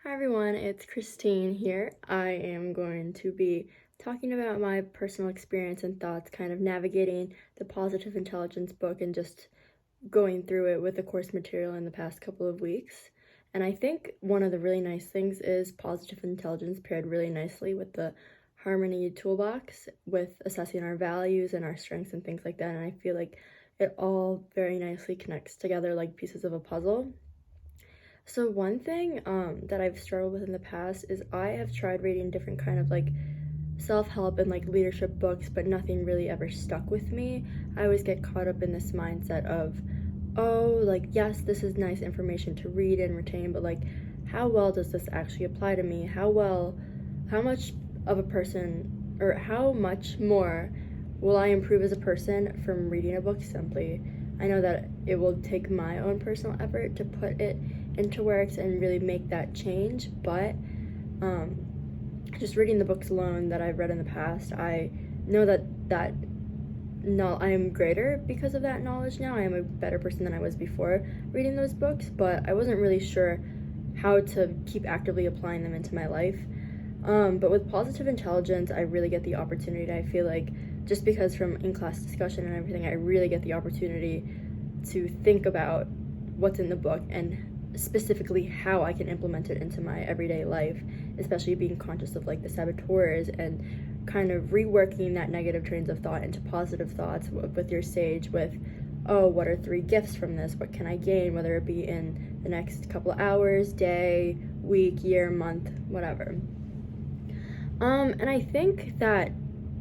Hi everyone, it's Christine here. I am going to be talking about my personal experience and thoughts, kind of navigating the Positive Intelligence book and just going through it with the course material in the past couple of weeks. And I think one of the really nice things is Positive Intelligence paired really nicely with the Harmony toolbox with assessing our values and our strengths and things like that. And I feel like it all very nicely connects together like pieces of a puzzle. So one thing that I've struggled with in the past is I have tried reading different kind of like self-help and like leadership books, but nothing really ever stuck with me. I always get caught up in this mindset of, oh, like, yes, this is nice information to read and retain, but like, how well does this actually apply to me? How much of a person, or how much more will I improve as a person from reading a book simply? I know that it will take my own personal effort to put it into works and really make that change, but just reading the books alone that I've read in the past, I know that I am greater because of that knowledge now. I am a better person than I was before reading those books, but I wasn't really sure how to keep actively applying them into my life. But with Positive Intelligence, I really get the opportunity. I feel like just because from in-class discussion and everything, I really get the opportunity to think about what's in the book and specifically how I can implement it into my everyday life, especially being conscious of like the saboteurs and kind of reworking that negative trains of thought into positive thoughts with your sage with, oh, what are 3 gifts from this? What can I gain, whether it be in the next couple of hours, day, week, year, month, whatever. And I think that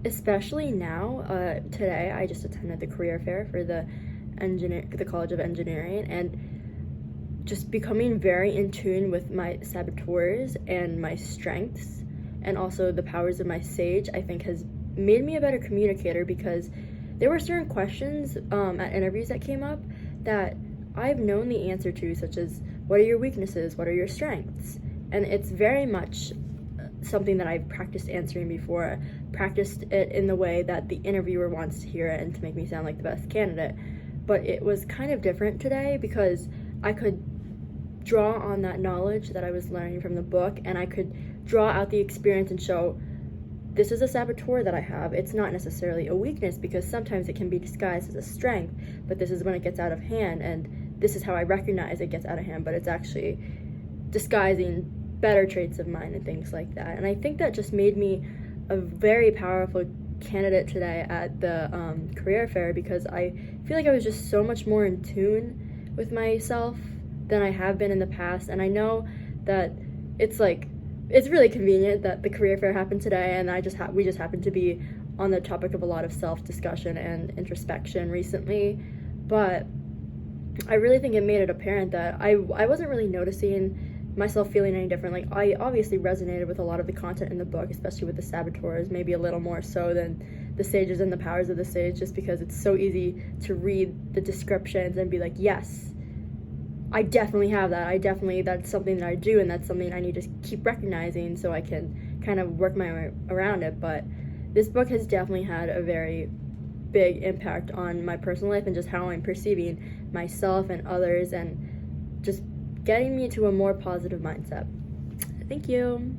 especially now, today I just attended the career fair for the College of Engineering, and just becoming very in tune with my saboteurs and my strengths and also the powers of my sage, I think has made me a better communicator, because there were certain questions at interviews that came up that I've known the answer to, such as what are your weaknesses, what are your strengths, and it's very much something that I've practiced answering before, practiced it in the way that the interviewer wants to hear it and to make me sound like the best candidate. But it was kind of different today because I could draw on that knowledge that I was learning from the book, and I could draw out the experience and show this is a saboteur that I have. It's not necessarily a weakness, because sometimes it can be disguised as a strength, but this is when it gets out of hand, and this is how I recognize it gets out of hand, but it's actually disguising better traits of mine and things like that. And I think that just made me a very powerful candidate today at the career fair, because I feel like I was just so much more in tune with myself than I have been in the past. And I know that it's really convenient that the career fair happened today, and we just happened to be on the topic of a lot of self-discussion and introspection recently, but I really think it made it apparent that I wasn't really noticing myself feeling any different. Like, I obviously resonated with a lot of the content in the book, especially with the saboteurs, maybe a little more so than the sages and the powers of the sage, just because it's so easy to read the descriptions and be like, yes, I definitely have that. That's something that I do, and that's something I need to keep recognizing so I can kind of work my way around it. But this book has definitely had a very big impact on my personal life and just how I'm perceiving myself and others, and just getting me to a more positive mindset. Thank you.